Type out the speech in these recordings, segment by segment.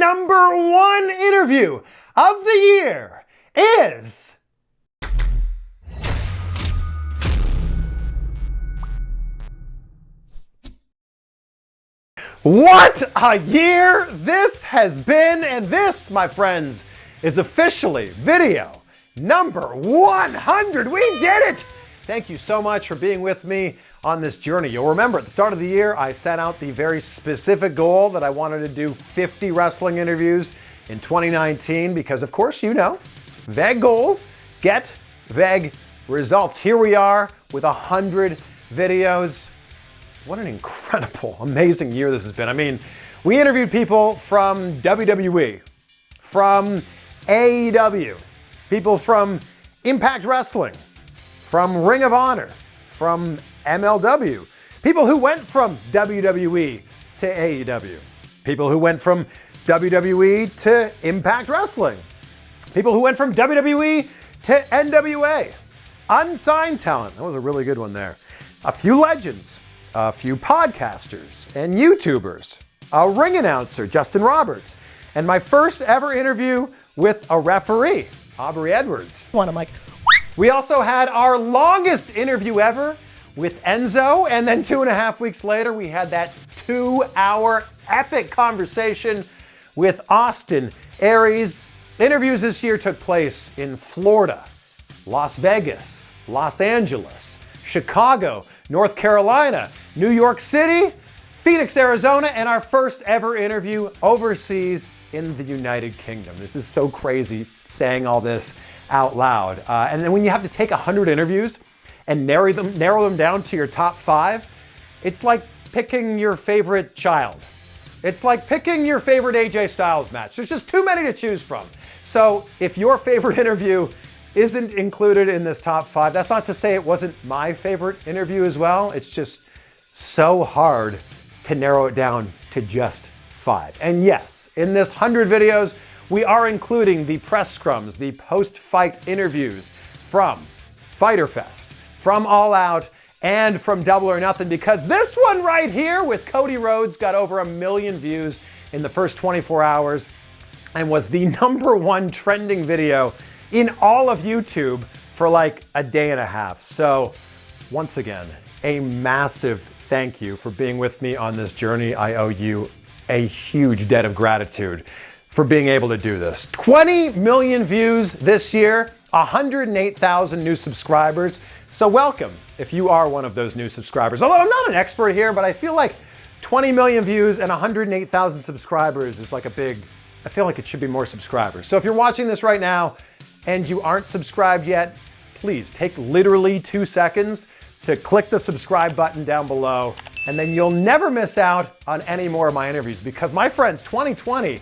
number one interview of the year is... What a year this has been, and this, my friends, is officially video number 100. We did it! Thank you so much for being with me on this journey. You'll remember at the start of the year, I set out the very specific goal that I wanted to do 50 wrestling interviews in 2019 because, of course, you know, vague goals get vague results. Here we are with 100 videos. What an incredible, amazing year this has been. I mean, we interviewed people from WWE, from AEW, people from Impact Wrestling, from Ring of Honor, from MLW, people who went from WWE to AEW, people who went from WWE to Impact Wrestling, people who went from WWE to NWA, unsigned talent, that was a really good one there, a few legends, a few podcasters and YouTubers, a ring announcer, Justin Roberts, and my first ever interview with a referee, Aubrey Edwards. I'm like, we also had our longest interview ever with Enzo, and then 2.5 weeks later, we had that 2-hour epic conversation with Austin Aries. Interviews this year took place in Florida, Las Vegas, Los Angeles, Chicago, North Carolina, New York City, Phoenix, Arizona, and our first ever interview overseas in the United Kingdom. This is so crazy saying all this out loud. And then when you have to take 100 interviews and narrow them down to your top 5, it's like picking your favorite child. It's like picking your favorite AJ Styles match. There's just too many to choose from. So if your favorite interview isn't included in this top 5, that's not to say it wasn't my favorite interview as well. It's just so hard to narrow it down to just 5. And yes, in this 100 videos, we are including the press scrums, the post-fight interviews from Fyter Fest, from All Out, and from Double or Nothing, because this one right here with Cody Rhodes got over 1 million views in the first 24 hours and was the #1 trending video in all of YouTube for like a day and a half. So once again, a massive thank you for being with me on this journey. I owe you a huge debt of gratitude for being able to do this. 20 million views this year, 108,000 new subscribers. So welcome if you are one of those new subscribers. Although I'm not an expert here, but I feel like 20 million views and 108,000 subscribers is like I feel like it should be more subscribers. So if you're watching this right now and you aren't subscribed yet, please take literally 2 seconds to click the subscribe button down below, and then you'll never miss out on any more of my interviews because, my friends, 2020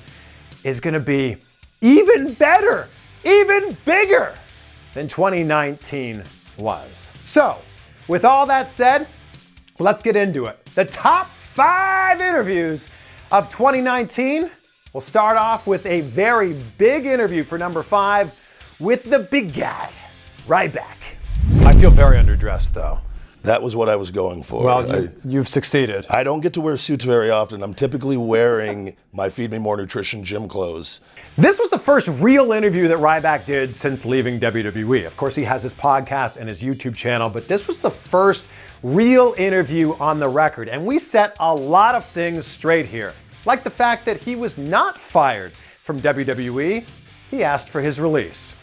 is gonna be even better, even bigger than 2019 was. So, with all that said, let's get into it. The top 5 interviews of 2019. We'll start off with a very big interview for number 5 with the big guy, Ryback. I feel very underdressed though. That was what I was going for. Well, you've succeeded. I don't get to wear suits very often. I'm typically wearing my Feed Me More Nutrition gym clothes. This was the first real interview that Ryback did since leaving WWE. Of course, he has his podcast and his YouTube channel, but this was the first real interview on the record. And we set a lot of things straight here, like the fact that he was not fired from WWE. He asked for his release.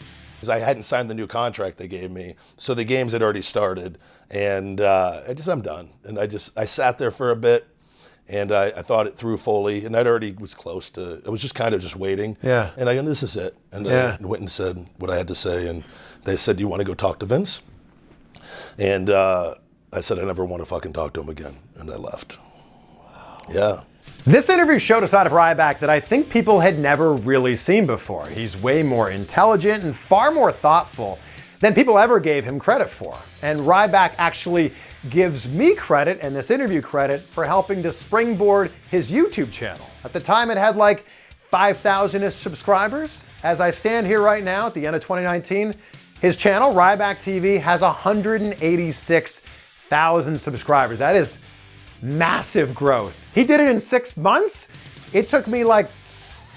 I hadn't signed the new contract they gave me, so the games had already started, and I'm done. And I sat there for a bit, and I thought it through fully, and I already was close to, I was just kind of just waiting. Yeah. And I go, this is it. And I went and said what I had to say, and they said, do you want to go talk to Vince? And I said, I never want to fucking talk to him again, and I left. Wow. Yeah. This interview showed a side of Ryback that I think people had never really seen before. He's way more intelligent and far more thoughtful than people ever gave him credit for. And Ryback actually gives me credit, and this interview credit, for helping to springboard his YouTube channel. At the time, it had like 5,000-ish subscribers. As I stand here right now at the end of 2019, his channel, Ryback TV, has 186,000 subscribers. That is massive growth. He did it in 6 months. It took me like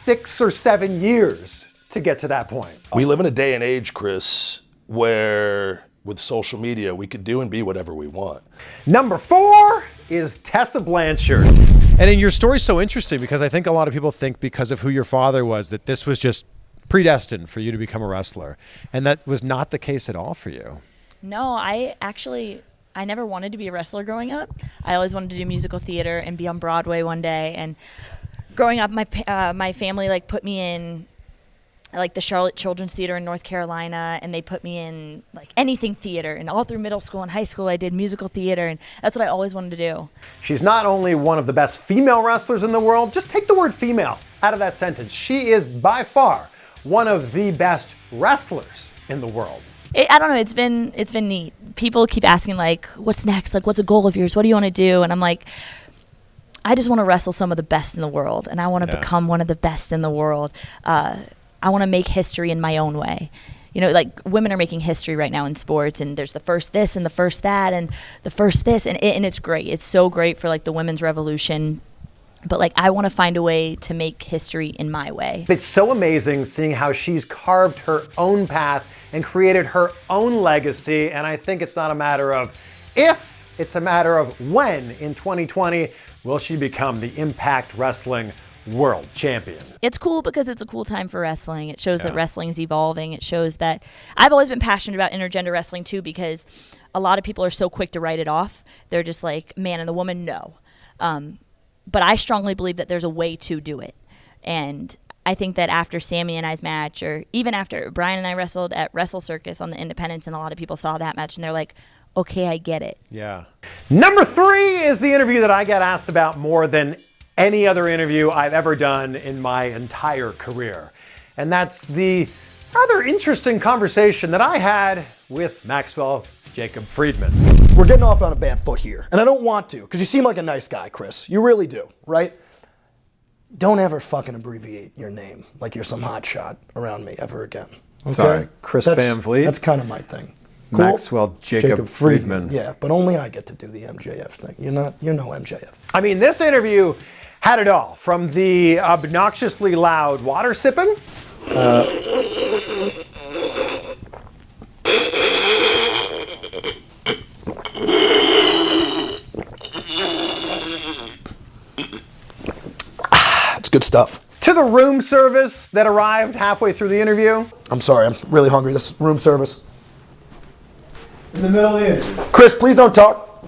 6 or 7 years to get to that point. We live in a day and age, Chris, where with social media, we could do and be whatever we want. Number 4 is Tessa Blanchard. And in your story's so interesting because I think a lot of people think because of who your father was that this was just predestined for you to become a wrestler. And that was not the case at all for you. No, I never wanted to be a wrestler growing up. I always wanted to do musical theater and be on Broadway one day. And growing up, my family like put me in like the Charlotte Children's Theater in North Carolina, and they put me in like anything theater. And all through middle school and high school, I did musical theater, and that's what I always wanted to do. She's not only one of the best female wrestlers in the world, just take the word female out of that sentence. She is by far one of the best wrestlers in the world. I don't know, it's been neat. People keep asking like, what's next? Like, what's a goal of yours? What do you want to do? And I'm like, I just want to wrestle some of the best in the world, and I want to become one of the best in the world. I want to make history in my own way. You know, like women are making history right now in sports, and there's the first this and the first that and the first this, and it's great. It's so great for like the women's revolution. But like, I want to find a way to make history in my way. It's so amazing seeing how she's carved her own path and created her own legacy. And I think it's not a matter of if, it's a matter of when in 2020 will she become the Impact Wrestling World Champion. It's cool because it's a cool time for wrestling. It shows that wrestling is evolving. It shows that I've always been passionate about intergender wrestling too, because a lot of people are so quick to write it off. They're just like, man and the woman, no. But I strongly believe that there's a way to do it. And I think that after Sammy and I's match, or even after Brian and I wrestled at Wrestle Circus on the Independence, and a lot of people saw that match and they're like, okay, I get it. Yeah. Number 3 is the interview that I get asked about more than any other interview I've ever done in my entire career. And that's the rather interesting conversation that I had with Maxwell Jacob Freedman. We're getting off on a bad foot here, and I don't want to, because you seem like a nice guy, Chris. You really do, right? Don't ever fucking abbreviate your name like you're some hotshot around me ever again. Okay? Sorry, Chris Van Vliet. That's kind of my thing. Cool? Maxwell Jacob Freedman. Yeah, but only I get to do the MJF thing. You're no MJF. I mean, this interview had it all, from the obnoxiously loud water sipping. It's good stuff. To the room service that arrived halfway through the interview. I'm sorry, I'm really hungry. This is room service. In the middle of the interview. Chris, please don't talk.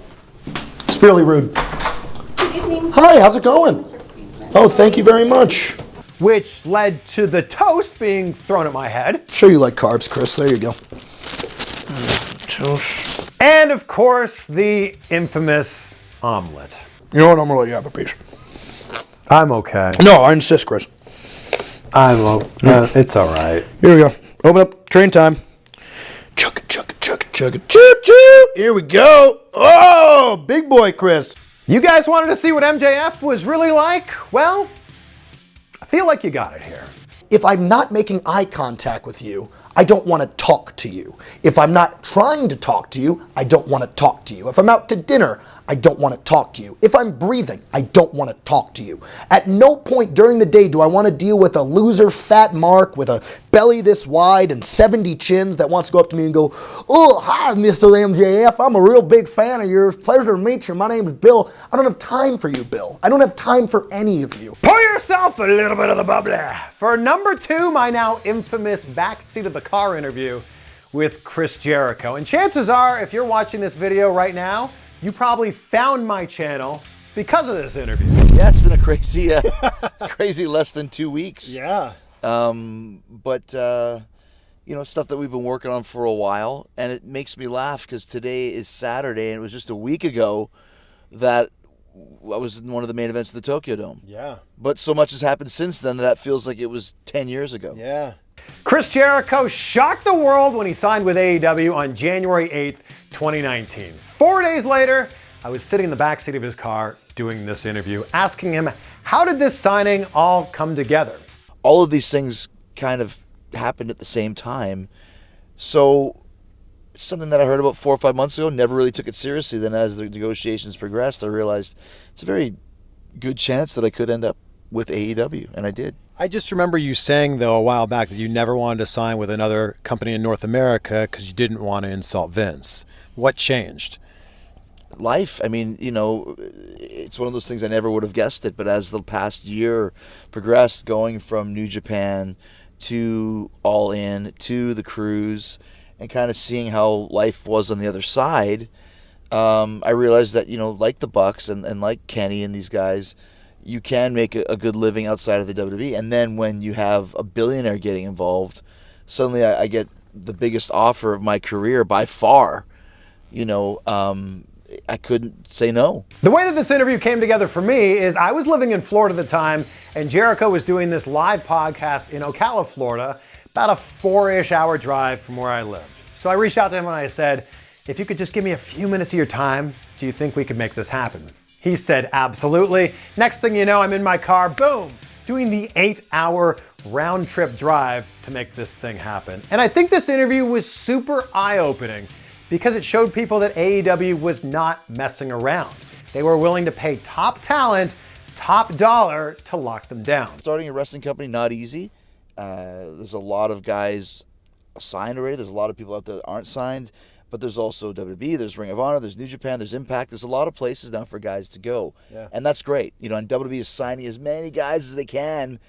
It's really rude. Good evening. Hi, how's it going? Oh, thank you very much. Which led to the toast being thrown at my head. Sure you like carbs, Chris. There you go. Toast. And of course, the infamous omelet. You know what? I'm gonna let you have a piece. I'm okay. No, I insist, Chris. It's all right. Here we go. Open up. Train time. Chug it, chug it, chug it, chug it. Choo choo. Here we go. Oh, big boy, Chris. You guys wanted to see what MJF was really like? Well, I feel like you got it here. If I'm not making eye contact with you, I don't want to talk to you. If I'm not trying to talk to you, I don't want to talk to you. If I'm out to dinner, I don't want to talk to you. If I'm breathing, I don't want to talk to you. At no point during the day do I want to deal with a loser fat Mark with a belly this wide and 70 chins that wants to go up to me and go, oh, hi, Mr. MJF. I'm a real big fan of yours. Pleasure to meet you. My name is Bill. I don't have time for you, Bill. I don't have time for any of you. Pour yourself a little bit of the bubbly. For number 2, my now infamous backseat of the car interview with Chris Jericho. And chances are, if you're watching this video right now, you probably found my channel because of this interview. Yeah, it's been a crazy, crazy less than 2 weeks. Yeah. But you know, stuff that we've been working on for a while, and it makes me laugh because today is Saturday, and it was just a week ago that I was in one of the main events of the Tokyo Dome. Yeah. But so much has happened since then that feels like it was 10 years ago. Yeah. Chris Jericho shocked the world when he signed with AEW on January 8th, 2019. 4 days later, I was sitting in the backseat of his car doing this interview, asking him, how did this signing all come together? All of these things kind of happened at the same time. So something that I heard about 4 or 5 months ago, never really took it seriously. Then as the negotiations progressed, I realized it's a very good chance that I could end up with AEW, and I did. I just remember you saying, though, a while back that you never wanted to sign with another company in North America because you didn't want to insult Vince. What changed? Life. I mean, it's one of those things I never would have guessed it, but as the past year progressed, going from New Japan to All In to the cruise and kind of seeing how life was on the other side, I realized that, like the Bucks and like Kenny and these guys, you can make a good living outside of the WWE. And then when you have a billionaire getting involved, suddenly I get the biggest offer of my career by far. I couldn't say no. The way that this interview came together for me is I was living in Florida at the time, and Jericho was doing this live podcast in Ocala, Florida, about a 4-ish hour drive from where I lived. So I reached out to him and I said, if you could just give me a few minutes of your time, do you think we could make this happen? He said, absolutely. Next thing you know, I'm in my car, boom, doing the 8-hour round trip drive to make this thing happen. And I think this interview was super eye-opening because it showed people that AEW was not messing around. They were willing to pay top talent, top dollar to lock them down. Starting a wrestling company, not easy. There's a lot of guys signed already. There's a lot of people out there that aren't signed. But there's also WWE, there's Ring of Honor, there's New Japan, there's Impact. There's a lot of places now for guys to go. Yeah. And that's great. And WWE is signing as many guys as they can.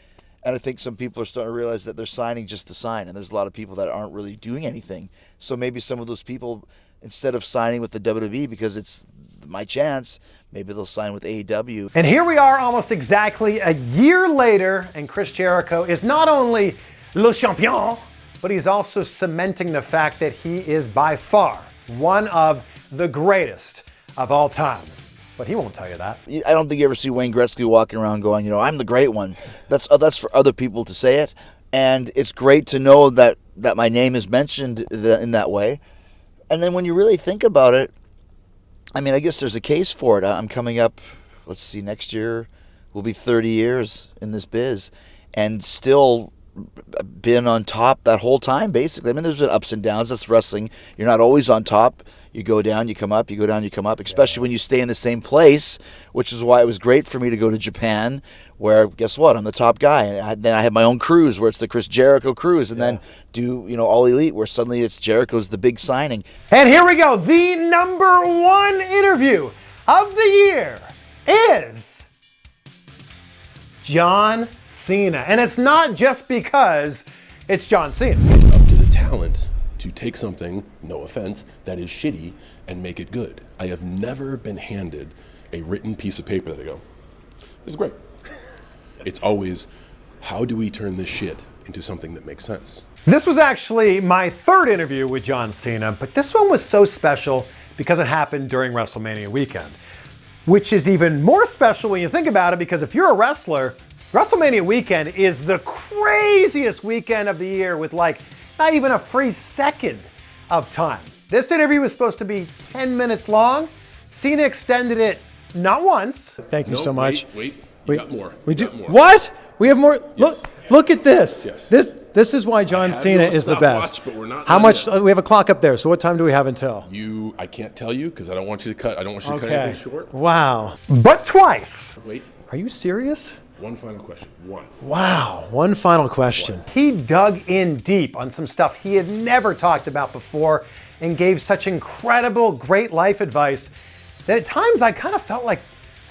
And I think some people are starting to realize that they're signing just to sign. And there's a lot of people that aren't really doing anything. So maybe some of those people, instead of signing with the WWE because it's my chance, maybe they'll sign with AEW. And here we are almost exactly a year later, and Chris Jericho is not only le champion, but he's also cementing the fact that he is by far one of the greatest of all time. But he won't tell you that. I don't think you ever see Wayne Gretzky walking around going, I'm the great one. That's for other people to say it. And it's great to know that my name is mentioned in that way. And then when you really think about it, I mean, I guess there's a case for it. I'm coming up, let's see, next year will be 30 years in this biz. And still been on top that whole time, basically. I mean, there's been ups and downs. That's wrestling. You're not always on top. You go down, you come up, you go down, you come up, especially when you stay in the same place, which is why it was great for me to go to Japan, where, guess what, I'm the top guy. And then I have my own cruise, where it's the Chris Jericho cruise, and then do, All Elite, where suddenly it's Jericho's the big signing. And here we go. The number one interview of the year is John Cena. And it's not just because it's John Cena. It's up to the talent to take something, no offense, that is shitty and make it good. I have never been handed a written piece of paper that I go, this is great. It's always, how do we turn this shit into something that makes sense? This was actually my third interview with John Cena, but this one was so special because it happened during WrestleMania weekend, which is even more special when you think about it, because if you're a wrestler, WrestleMania weekend is the craziest weekend of the year with like not even a free second of time. This interview was supposed to be 10 minutes long. Cena extended it not once. Thank you so much. Wait, you got more. We You do. got more. What? We have more. Yes. Look at this. Yes. This is why John have Cena you on is the best. stopwatch, but we're not How done much? yet. We have a clock up there. So what time do we have until? I can't tell you because I don't want you to cut. I don't want you to cut anything short. Wow. But twice. Wait, Are you serious? one final question. One. Wow. One final question. He dug in deep on some stuff he had never talked about before and gave such incredible, great life advice that at times I kind of felt like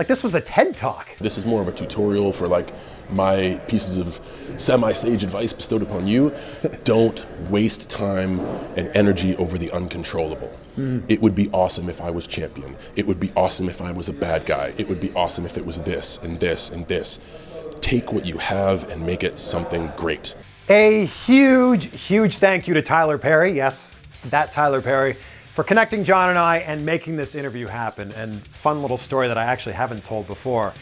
this was a TED Talk. This is more of a tutorial for like my pieces of semi-sage advice bestowed upon you. Don't waste time and energy over the uncontrollable. It would be awesome if I was champion. It would be awesome if I was a bad guy. It would be awesome if it was this and this and this. Take what you have and make it something great. A huge, huge thank you to Tyler Perry, yes, that Tyler Perry, for connecting John and I and making this interview happen. And fun little story that I actually haven't told before.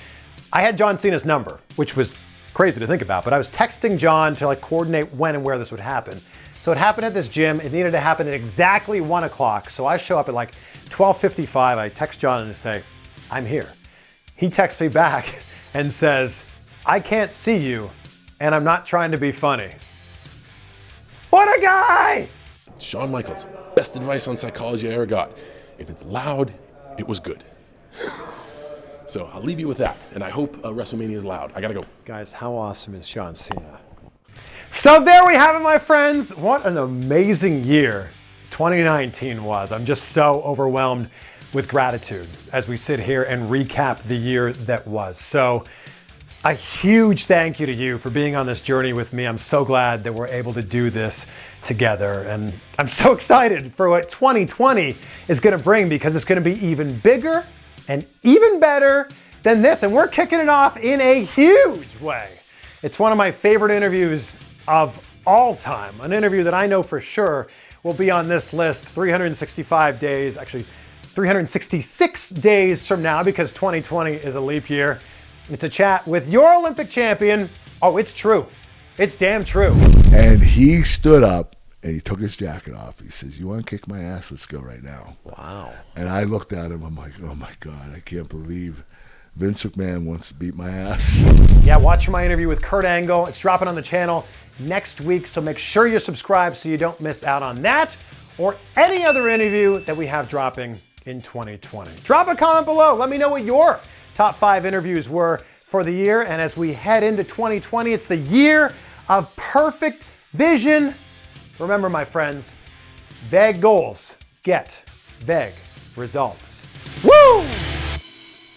I had John Cena's number, which was crazy to think about, but I was texting John to coordinate when and where this would happen. So it happened at this gym. It needed to happen at exactly 1 o'clock. So I show up at 12:55. I text John and say, I'm here. He texts me back and says, I can't see you, and I'm not trying to be funny. What a guy! Shawn Michaels, best advice on psychology I ever got. If it's loud, it was good. So I'll leave you with that, and I hope WrestleMania is loud. I gotta go. Guys, how awesome is John Cena? So there we have it, my friends. What an amazing year 2019 was. I'm just so overwhelmed with gratitude as we sit here and recap the year that was. So a huge thank you to you for being on this journey with me. I'm so glad that we're able to do this together. And I'm so excited for what 2020 is going to bring, because it's going to be even bigger and even better than this. And we're kicking it off in a huge way. It's one of my favorite interviews of all time. An interview that I know for sure will be on this list 365 days, actually 366 days from now, because 2020 is a leap year. It's a chat with your Olympic champion. Oh, it's true. It's damn true. And he stood up and he took his jacket off. He says, "You want to kick my ass? Let's go right now." Wow. And I looked at him. I'm like, oh my God, I can't believe Vince McMahon wants to beat my ass. Yeah, watch my interview with Kurt Angle. It's dropping on the channel next week, so make sure you subscribe so you don't miss out on that or any other interview that we have dropping in 2020. Drop a comment below. Let me know what your top 5 interviews were for the year. And as we head into 2020, it's the year of perfect vision. Remember, my friends, vague goals get vague results.